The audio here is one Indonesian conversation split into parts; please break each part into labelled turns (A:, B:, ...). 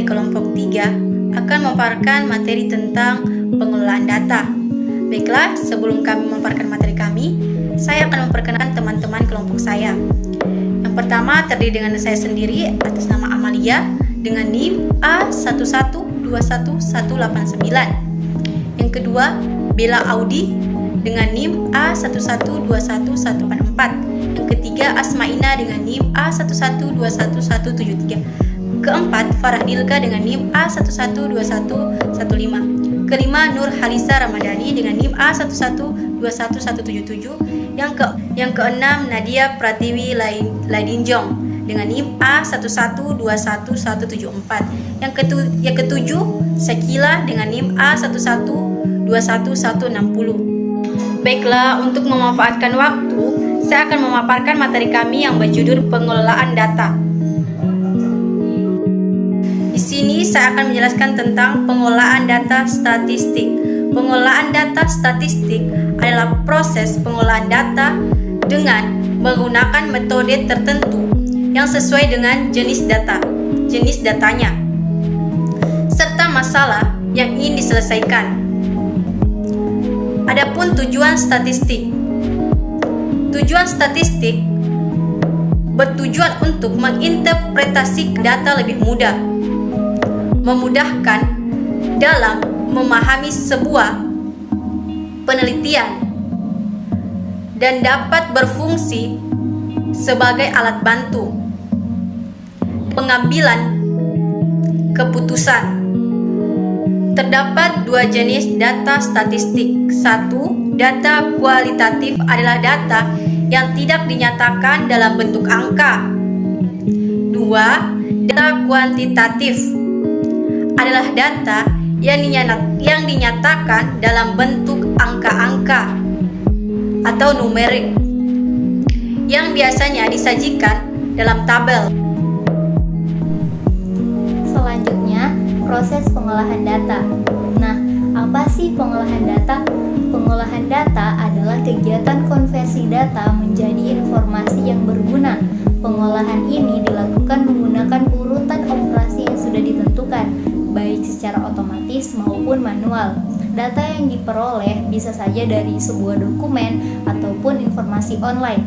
A: kelompok 3 akan memaparkan materi tentang pengelolaan data. Baiklah, sebelum kami memaparkan materi kami, saya akan memperkenalkan teman-teman kelompok saya. Yang pertama terdiri dengan saya sendiri atas nama Amalia dengan NIM A1121189. Yang kedua, Bella Audi dengan NIM A1121184. Yang ketiga, Asmaina dengan NIM A1121173. Keempat, Farah Dilka dengan NIM A1121115. Kelima, Nur Halisa Ramadhani dengan NIM A1121177. Yang keenam, Nadia Pratiwi Laidinjong dengan NIM A1121174. Yang ketujuh, Sakila dengan NIM A1121160. Baiklah, untuk memanfaatkan waktu, saya akan memaparkan materi kami yang berjudul pengelolaan data. Di sini saya akan menjelaskan tentang pengelolaan data statistik. Pengelolaan data statistik adalah proses pengelolaan data dengan menggunakan metode tertentu yang sesuai dengan jenis datanya, serta masalah yang ingin diselesaikan. Adapun tujuan statistik. Tujuan statistik bertujuan untuk menginterpretasi data lebih mudah, memudahkan dalam memahami sebuah penelitian, dan dapat berfungsi sebagai alat bantu pengambilan keputusan. Terdapat dua jenis data statistik. Satu, data kualitatif adalah data yang tidak dinyatakan dalam bentuk angka. Dua, data kuantitatif adalah data yang dinyatakan dalam bentuk angka-angka atau numerik yang biasanya disajikan dalam tabel.
B: Selanjutnya, proses pengolahan data. Nah, apa sih pengolahan data? Pengolahan data adalah kegiatan konversi data menjadi informasi yang berguna. Pengolahan ini dilakukan menggunakan urutan operasi yang sudah ditentukan, baik secara otomatis maupun manual. Data yang diperoleh bisa saja dari sebuah dokumen ataupun informasi online.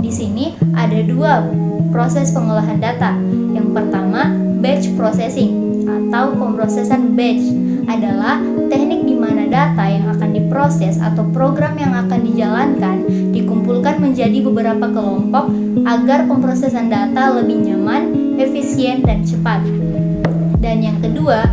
B: Di sini ada dua proses pengolahan data. Yang pertama, batch processing atau pemrosesan batch adalah teknik di mana data yang akan diproses atau program yang akan dijalankan dikumpulkan menjadi beberapa kelompok agar pemrosesan data lebih nyaman, efisien, dan cepat. Dan yang kedua,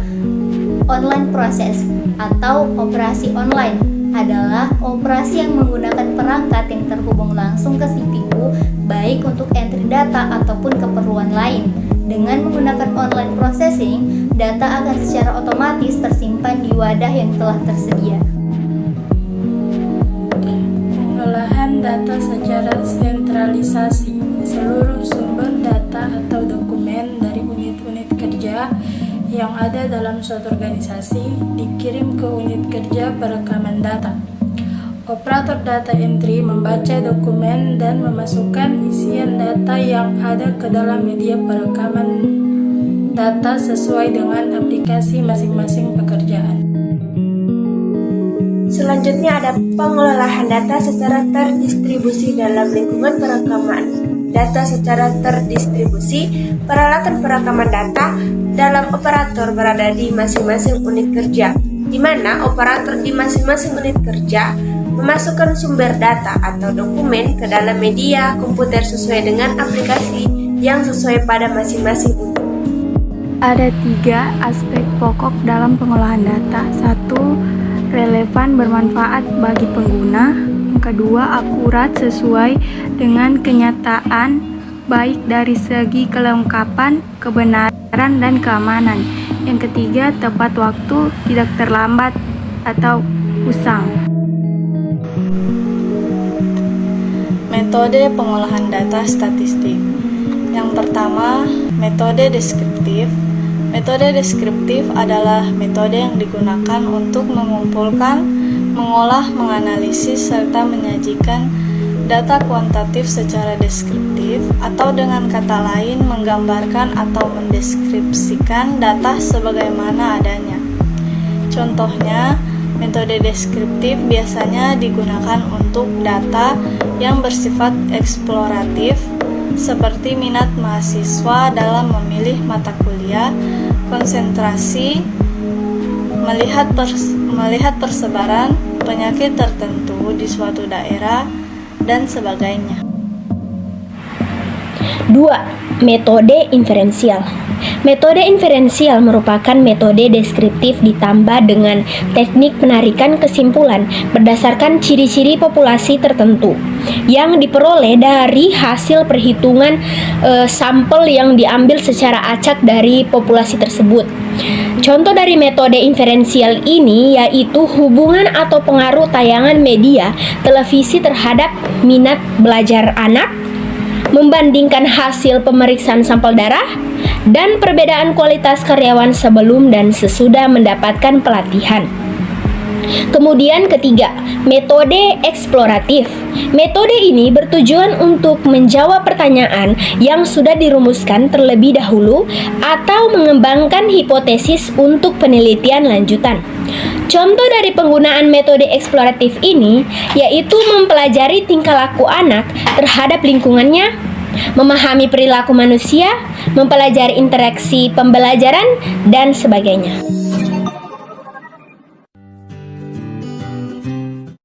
B: online process atau operasi online adalah operasi yang menggunakan perangkat yang terhubung langsung ke CPU, baik untuk entry data ataupun keperluan lain. Dengan menggunakan online processing, data akan secara otomatis tersimpan di wadah yang telah tersedia.
C: Pengolahan data secara sentralisasi. Seluruh sumber data atau dokumen dari unit-unit kerja yang ada dalam suatu organisasi dikirim ke unit kerja perekaman data. Operator data entry membaca dokumen dan memasukkan isian data yang ada ke dalam media perekaman data sesuai dengan aplikasi masing-masing pekerjaan.
D: Selanjutnya ada pengolahan data secara terdistribusi dalam lingkungan perekaman data secara terdistribusi. Peralatan perekaman data dalam operator berada di masing-masing unit kerja, di mana operator di masing-masing unit kerja memasukkan sumber data atau dokumen ke dalam media komputer sesuai dengan aplikasi yang sesuai pada masing-masing unit.
E: Ada 3 aspek pokok dalam pengolahan data. 1. Relevan bermanfaat bagi pengguna. Yang kedua, akurat sesuai dengan kenyataan, baik dari segi kelengkapan, kebenaran, dan keamanan. Yang ketiga, tepat waktu, tidak terlambat atau usang.
F: Metode pengolahan data statistik. Yang pertama, metode deskriptif. Metode deskriptif adalah metode yang digunakan untuk mengumpulkan, mengolah, menganalisis, serta menyajikan Data kuantitatif secara deskriptif, atau dengan kata lain menggambarkan atau mendeskripsikan data sebagaimana adanya. Contohnya, metode deskriptif biasanya digunakan untuk data yang bersifat eksploratif, seperti minat mahasiswa dalam memilih mata kuliah, konsentrasi, melihat persebaran penyakit tertentu di suatu daerah, dan sebagainya.
G: 2. Metode inferensial. Metode inferensial merupakan metode deskriptif ditambah dengan teknik penarikan kesimpulan berdasarkan ciri-ciri populasi tertentu yang diperoleh dari hasil perhitungan sampel yang diambil secara acak dari populasi tersebut. Contoh dari metode inferensial ini yaitu hubungan atau pengaruh tayangan media televisi terhadap minat belajar anak, membandingkan hasil pemeriksaan sampel darah, dan perbedaan kualitas karyawan sebelum dan sesudah mendapatkan pelatihan. Kemudian ketiga, metode eksploratif. Metode ini bertujuan untuk menjawab pertanyaan yang sudah dirumuskan terlebih dahulu atau mengembangkan hipotesis untuk penelitian lanjutan. Contoh dari penggunaan metode eksploratif ini yaitu mempelajari tingkah laku anak terhadap lingkungannya, memahami perilaku manusia, mempelajari interaksi pembelajaran, dan sebagainya.